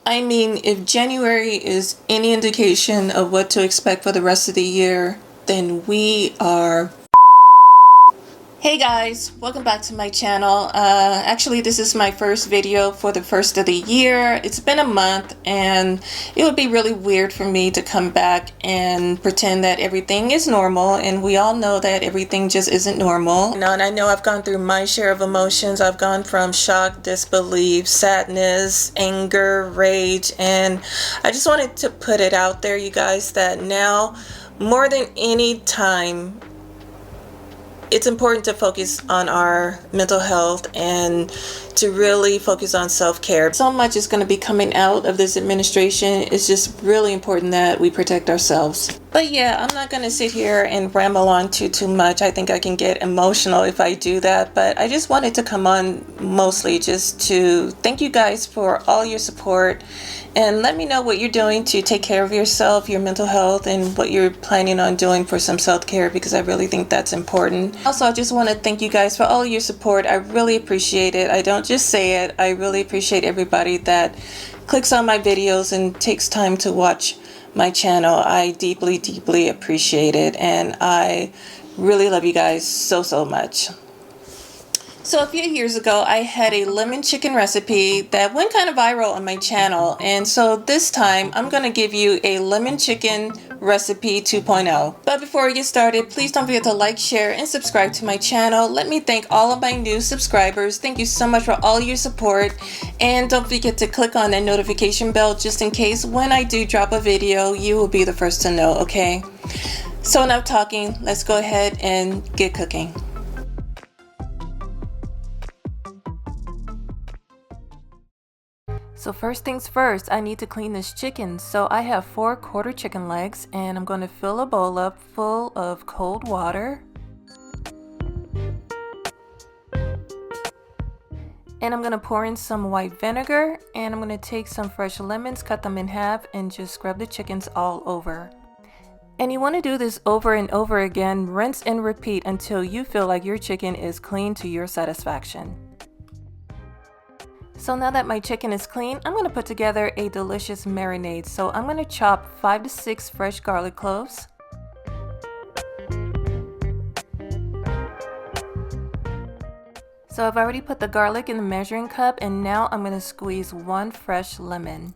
I mean, if January is any indication of what to expect for the rest of the year, then we are. Hey guys, welcome back to my channel. Actually, this is my first video for the first of the year. It's been a month and it would be really weird for me to come back and pretend that everything is normal, and we all know that everything just isn't normal. And I know I've gone through my share of emotions. I've gone from shock, disbelief, sadness, anger, rage, and I just wanted to put it out there, you guys, that now more than any time it's important to focus on our mental health and to really focus on self-care. So much is going to be coming out of this administration. It's just really important that we protect ourselves. But yeah, I'm not going to sit here and ramble on too much. I think I can get emotional if I do that. But I just wanted to come on mostly just to thank you guys for all your support and let me know what you're doing to take care of yourself, your mental health, and what you're planning on doing for some self-care, because I really think that's important. Also, I just want to thank you guys for all your support. I really appreciate it. I don't just say it. I really appreciate everybody that clicks on my videos and takes time to watch my channel. I deeply appreciate it, and I really love you guys so much. So a few years ago, I had a lemon chicken recipe that went kind of viral on my channel, and so this time I'm going to give you a lemon chicken recipe 2.0. But before we get started, please don't forget to like, share, and subscribe to my channel. Let me thank all of my new subscribers. Thank you so much for all your support, and don't forget to click on that notification bell just in case when I do drop a video, you will be the first to know, okay? So enough talking, let's go ahead and get cooking. So first things first, I need to clean this chicken. So I have 4 quarter chicken legs, and I'm going to fill a bowl up full of cold water. And I'm going to pour in some white vinegar, and I'm going to take some fresh lemons, cut them in half, and just scrub the chickens all over. And you want to do this over and over again, rinse and repeat until you feel like your chicken is clean to your satisfaction. So now that my chicken is clean, I'm going to put together a delicious marinade. So I'm going to chop 5 to 6 fresh garlic cloves. So I've already put the garlic in the measuring cup, and now I'm going to squeeze 1 fresh lemon.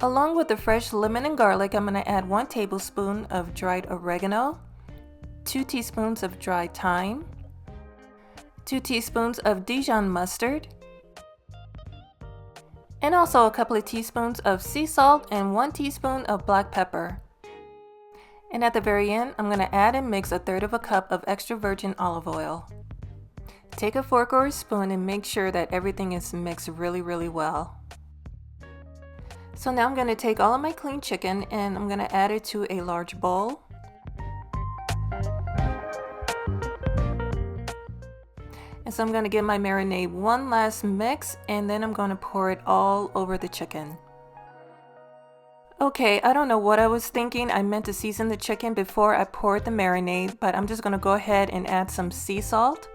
Along with the fresh lemon and garlic, I'm going to add 1 tablespoon of dried oregano, 2 teaspoons of dried thyme, 2 teaspoons of Dijon mustard, and also a couple of teaspoons of sea salt and 1 teaspoon of black pepper. And at the very end, I'm going to add and mix 1/3 cup of extra virgin olive oil. Take a fork or a spoon and make sure that everything is mixed really well. So now I'm going to take all of my clean chicken and I'm going to add it to a large bowl. And so I'm going to give my marinade one last mix, and then I'm going to pour it all over the chicken. Okay, I don't know what I was thinking. I meant to season the chicken before I poured the marinade, but I'm just going to go ahead and add some sea salt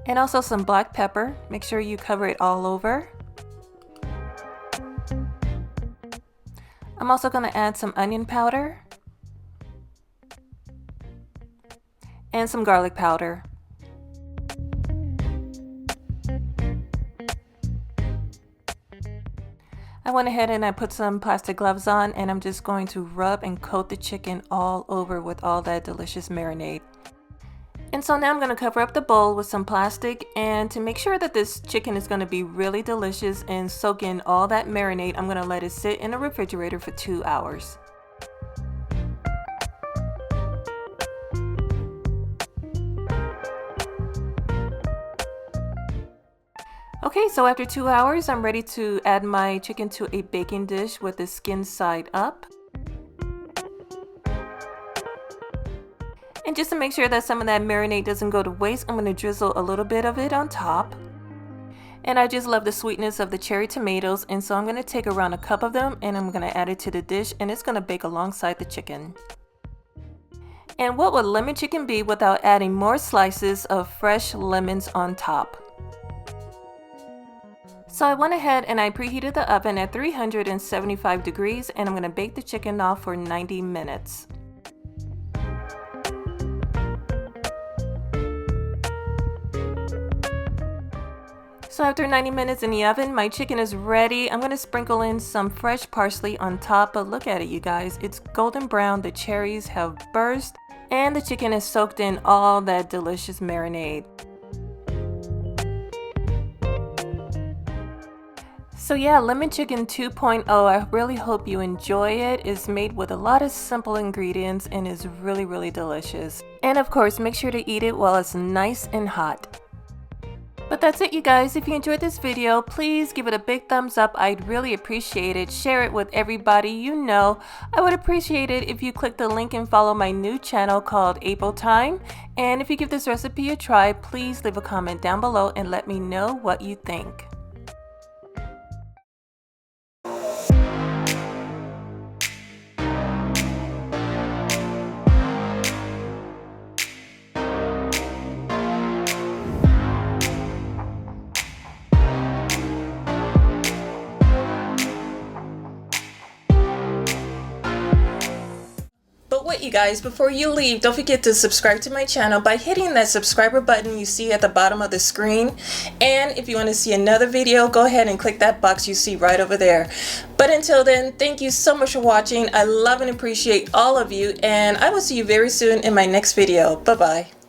and also some black pepper. Make sure you cover it all over. I'm also going to add some onion powder and some garlic powder. I went ahead and I put some plastic gloves on, and I'm just going to rub and coat the chicken all over with all that delicious marinade. And so now I'm going to cover up the bowl with some plastic, and to make sure that this chicken is going to be really delicious and soak in all that marinade, I'm going to let it sit in the refrigerator for 2 hours. Okay, so after 2 hours, I'm ready to add my chicken to a baking dish with the skin side up. And just to make sure that some of that marinade doesn't go to waste, I'm going to drizzle a little bit of it on top. And I just love the sweetness of the cherry tomatoes, and so I'm going to take around a cup of them and I'm going to add it to the dish, and it's going to bake alongside the chicken. And what would lemon chicken be without adding more slices of fresh lemons on top? So I went ahead and I preheated the oven at 375 degrees, and I'm going to bake the chicken off for 90 minutes. So after 90 minutes in the oven, my chicken is ready. I'm going to sprinkle in some fresh parsley on top, but look at it, you guys. It's golden brown, the cherries have burst, and the chicken is soaked in all that delicious marinade. So yeah, Lemon Chicken 2.0, I really hope you enjoy it. It's made with a lot of simple ingredients and is really delicious. And of course, make sure to eat it while it's nice and hot. But that's it, you guys. If you enjoyed this video, please give it a big thumbs up. I'd really appreciate it. Share it with everybody you know. I would appreciate it if you click the link and follow my new channel called April Time. And if you give this recipe a try, please leave a comment down below and let me know what you think. But wait, you guys, before you leave, don't forget to subscribe to my channel by hitting that subscriber button you see at the bottom of the screen. And if you want to see another video, go ahead and click that box you see right over there. But until then, thank you so much for watching. I love and appreciate all of you, and I will see you very soon in my next video. Bye-bye.